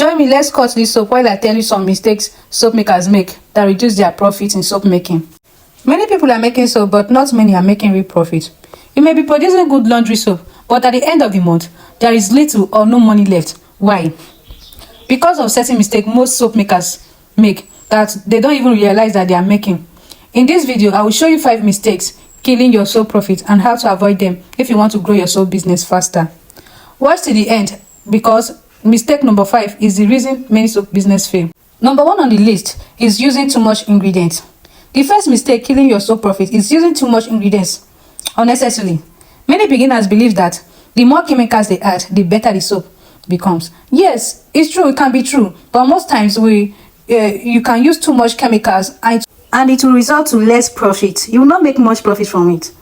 Join me, let's cut this soap while I tell you some mistakes soap makers make that reduce their profit in soap making. Many people are making soap, but not many are making real profit. You may be producing good laundry soap, but at the end of the month, there is little or no money left. Why? Because of certain mistakes most soap makers make that they don't even realize that they are making. In this video, I will show you 5 mistakes killing your soap profit and how to avoid them if you want to grow your soap business faster. Watch till the end, because mistake number 5 is the reason many soap business fail. Number 1 on the list is using too much ingredients. The first mistake killing your soap profit is using too much ingredients unnecessarily. Many beginners believe that the more chemicals they add, the better the soap becomes. Yes, it's true, it can be true, but most times you can use too much chemicals and it will result to less profit. You will not make much profit from it.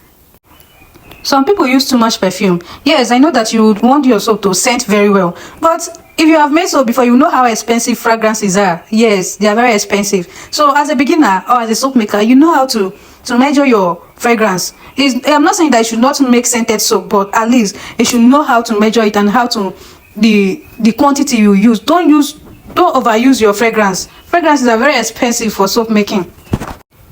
Some people use too much perfume. Yes, I know that you would want your soap to scent very well, but if you have made soap before, you know how expensive fragrances are. Yes, they are very expensive. So as a beginner or as a soap maker, you know how to measure your fragrance. I'm not saying that you should not make scented soap, but at least you should know how to measure it and how to the quantity you use. Don't overuse your fragrance. Fragrances are very expensive for soap making.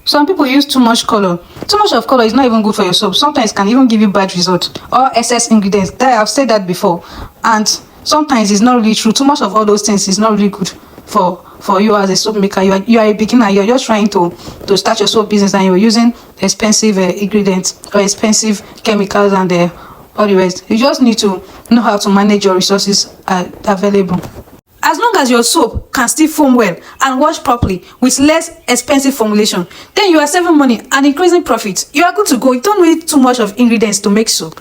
Some people use too much color. Too much of color is not even good for your soap. Sometimes it can even give you bad results or excess ingredients. I've said that before, and sometimes it's not really true. Too much of all those things is not really good for you as a soap maker. You are a beginner. You're just trying to start your soap business, and you're using expensive ingredients or expensive chemicals and all the rest. You just need to know how to manage your resources available. As long as your soap can still foam well and wash properly with less expensive formulation, then you are saving money and increasing profit. You are good to go. You don't need too much of ingredients to make soap.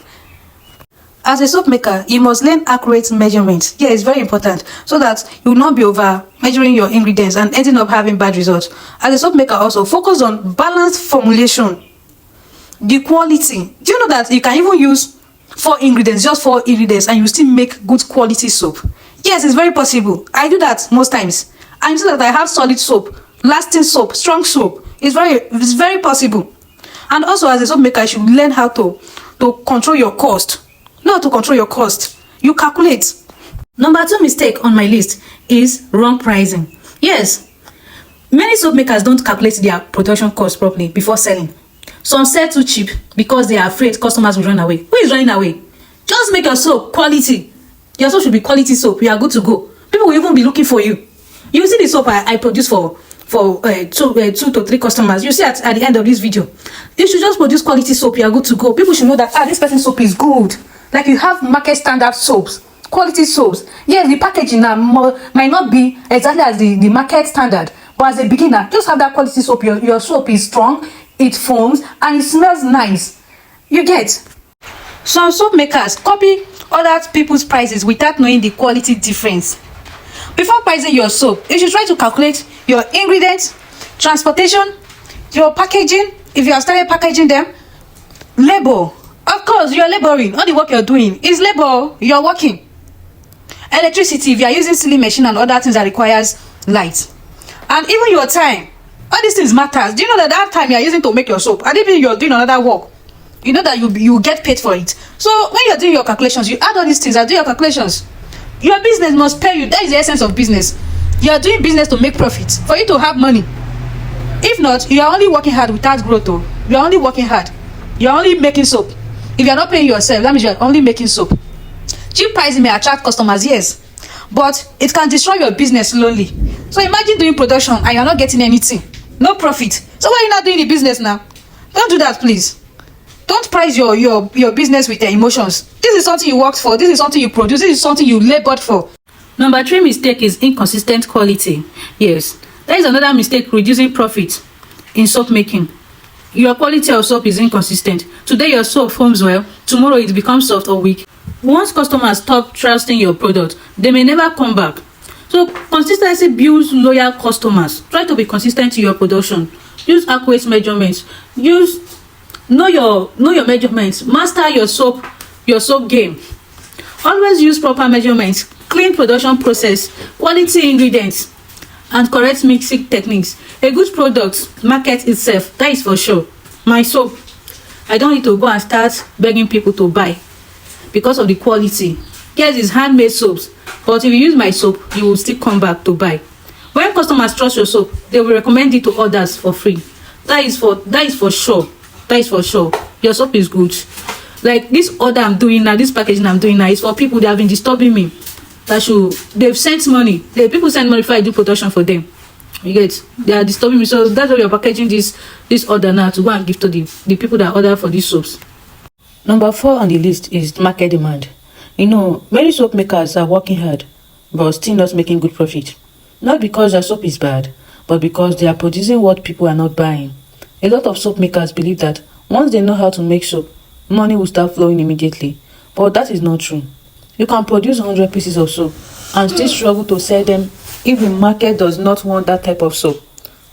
As a soap maker, you must learn accurate measurements. Yeah, it's very important, so that you will not be over measuring your ingredients and ending up having bad results. As a soap maker, also focus on balanced formulation, the quality. Do you know that you can even use 4 ingredients, just 4 ingredients, and you still make good quality soap? Yes, it's very possible. I do that most times. And you see that I have solid soap, lasting soap, strong soap. It's very possible. And also, as a soap maker, you should learn how to control your cost. Not to control your cost. You calculate. Number 2 mistake on my list is wrong pricing. Yes, many soap makers don't calculate their production cost properly before selling. Some sell too cheap because they are afraid customers will run away. Who is running away? Just make your soap quality. Your soap should be quality soap. You are good to go. People will even be looking for you. You see the soap I produce for 2 to 3 customers. You see at the end of this video. You should just produce quality soap. You are good to go. People should know that this person's soap is good. Like you have market standard soaps, quality soaps. Yes, the packaging now might not be exactly as the market standard, but as a beginner, just have that quality soap. Your soap is strong, it foams, and it smells nice. You get. Some soap makers copy other people's prices without knowing the quality difference. Before pricing your soap, you should try to calculate your ingredients, transportation, your packaging, if you have started packaging them, labor. Of course, you're laboring. All the work you're doing is labor. You're working. Electricity, if you are using silly machine and other things that requires light. And even your time. All these things matters. Do you know that time you are using to make your soap, and even you're doing another work, you know that you get paid for it. So when you're doing your calculations, you add all these things and do your calculations. Your business must pay you. That is the essence of business. You are doing business to make profit, for you to have money. If not, you are only working hard without growth. You are only working hard. You are only making soap. If you are not paying yourself, that means you are only making soap. Cheap pricing may attract customers, yes, but it can destroy your business slowly. So imagine doing production and you are not getting anything. No profit. So why are you not doing the business now? Don't do that, please. Don't price your business with your emotions. This is something you worked for. This is something you produce. This is something you labored for. Number 3 mistake is inconsistent quality. Yes, that is another mistake reducing profit in soap making. Your quality of soap is inconsistent. Today your soap foams well, tomorrow it becomes soft or weak. Once customers stop trusting your product, they may never come back. So consistency builds loyal customers. Try to be consistent to your production. Use accurate measurements. Know your measurements. Master your soap game. Always use proper measurements, clean production process, quality ingredients, and correct mixing techniques. A good product markets itself, that is for sure. My soap, I don't need to go and start begging people to buy because of the quality. Yes, it's handmade soaps, but if you use my soap, you will still come back to buy. When customers trust your soap, they will recommend it to others for free. That is for sure. That is for sure. Your soap is good. Like this order I'm doing now, this packaging I'm doing now is for people that have been disturbing me. They've sent money. People send money before I do production for them. You get, they are disturbing me, so that's why we are packaging this order now to go and give to the people that order for these soaps. Number 4 on the list is market demand. Many soap makers are working hard, but still not making good profit. Not because their soap is bad, but because they are producing what people are not buying. A lot of soap makers believe that once they know how to make soap, money will start flowing immediately. But that is not true. You can produce 100 pieces of soap and still struggle to sell them if the market does not want that type of soap.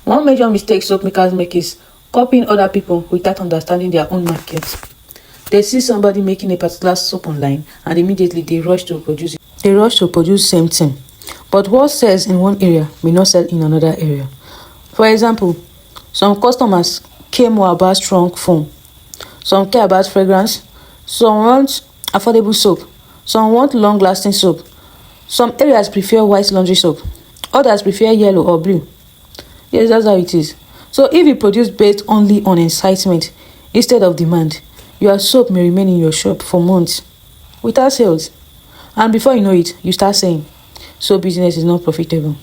One major mistake soap makers make is copying other people without understanding their own market. They see somebody making a particular soap online and immediately they rush to produce it. They rush to produce same thing. But what sells in one area may not sell in another area. For example, some customers care more about strong foam. Some care about fragrance. Some want affordable soap. Some want long-lasting soap. Some areas prefer white laundry soap. Others prefer yellow or blue. Yes, that's how it is. So if you produce based only on excitement instead of demand, your soap may remain in your shop for months without sales. And before you know it, you start saying, soap business is not profitable.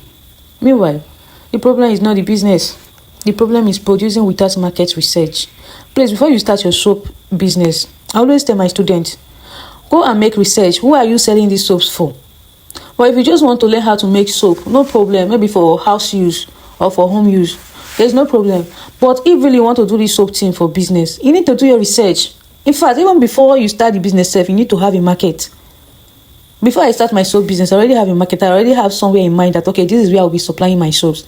Meanwhile, the problem is not the business. The problem is producing without market research. Please, before you start your soap business, I always tell my students, go and make research. Who are you selling these soaps for? But if you just want to learn how to make soap, no problem. Maybe for house use or for home use, there's no problem. But if really you want to do this soap thing for business, you need to do your research. In fact, even before you start the business you need to have a market. Before I start my soap business, I already have a market. I already have somewhere in mind that, okay, this is where I'll be supplying my soaps.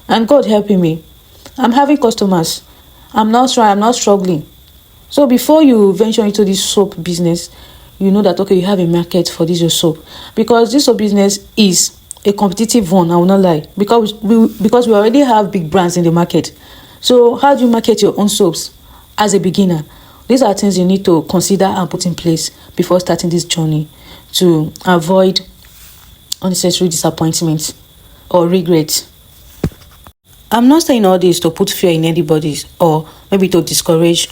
And God helping me, I'm having customers. I'm not struggling. So before you venture into this soap business, you know that, okay, you have a market for this your soap. Because this soap business is a competitive one, I will not lie. Because we already have big brands in the market. So how do you market your own soaps as a beginner? These are things you need to consider and put in place before starting this journey to avoid unnecessary disappointments or regrets. I'm not saying all this to put fear in anybody's or maybe to discourage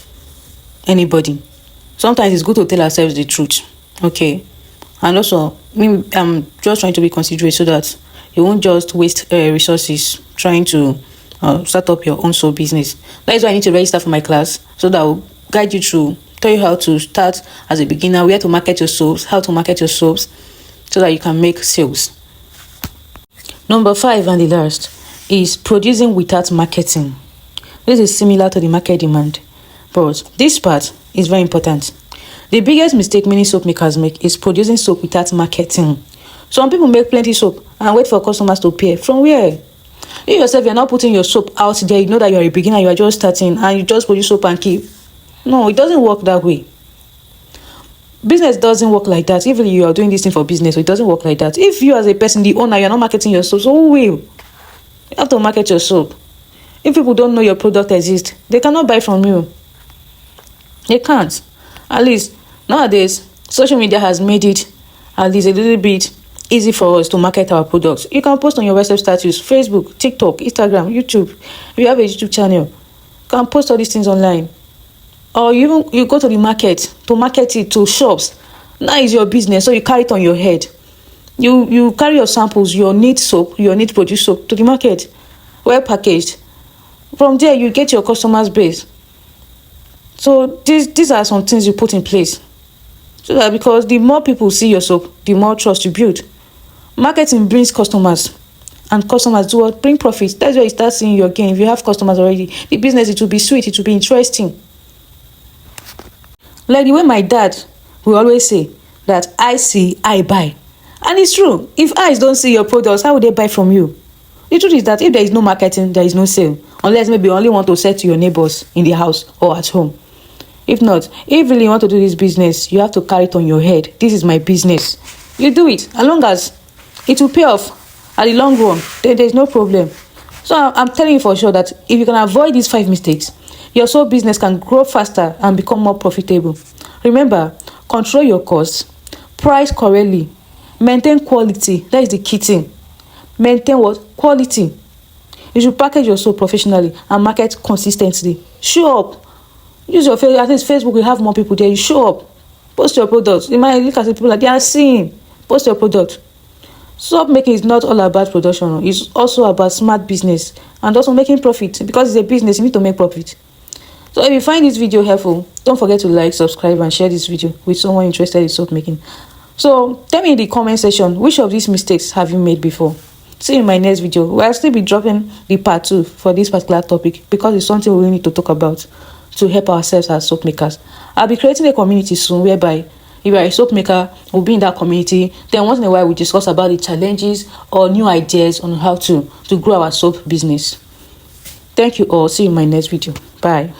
anybody. Sometimes it's good to tell ourselves the truth, okay? And also, I'm just trying to be considerate so that you won't just waste resources trying to start up your own soap business. That is why I need to register for my class so that I'll guide you through, tell you how to start as a beginner, where to market your soaps, how to market your soaps, so that you can make sales. Number 5 and the last is producing without marketing. This is similar to the market demand, but this part is very important. The biggest mistake many soap makers make is producing soap without marketing. Some people make plenty soap and wait for customers to pay. From where? You yourself, you're not putting your soap out there. You know that you're a beginner, you are just starting, and you just produce soap and keep. No, it doesn't work that way. Business doesn't work like that. Even if you are doing this thing for business, it doesn't work like that. If you as a person, the owner, you're not marketing your soap, so who will? You have to market your soap. If people don't know your product exists, they cannot buy from you. They can't. At least nowadays, social media has made it at least a little bit easy for us to market our products. You can post on your website status, Facebook, TikTok, Instagram, YouTube. If you have a YouTube channel, you can post all these things online. Or you go to the market to market it to shops. Now is your business, so you carry it on your head. You carry your samples, your neat soap, your neat produce soap to the market, well packaged. From there, you get your customers base. So these are some things you put in place. So that because the more people see your soap, the more trust you build. Marketing brings customers, and customers do what? Bring profits. That's where you start seeing your gain. If you have customers already, the business, it will be sweet, it will be interesting. Like the way my dad will always say that I see, I buy. And it's true. If eyes don't see your products, how would they buy from you? The truth is that if there is no marketing, there is no sale. Unless maybe you only want to sell to your neighbors in the house or at home. If not, if really you want to do this business, you have to carry it on your head. This is my business. You do it. As long as it will pay off at the long run, then there's no problem. So I'm telling you for sure that if you can avoid these 5 mistakes, your soap business can grow faster and become more profitable. Remember, control your costs, price correctly, Maintain quality. That is the key thing. Maintain what? Quality. You should package your soap professionally and market consistently. Show up. Use your face. At least Facebook will have more people there. You show up. Post your products. You might look at the people like they are seeing. Post your product. Soap making is not all about production. It's also about smart business and also making profit. Because it's a business, you need to make profit. So if you find this video helpful, don't forget to like, subscribe, and share this video with someone interested in soap making. So tell me in the comment section, which of these mistakes have you made before? See you in my next video, where I'll still be dropping the part 2 for this particular topic, because it's something we really need to talk about to help ourselves as soap makers. I'll be creating a community soon whereby if you are a soap maker, we'll be in that community. Then once in a while, we discuss about the challenges or new ideas on how to grow our soap business. Thank you all. See you in my next video. Bye.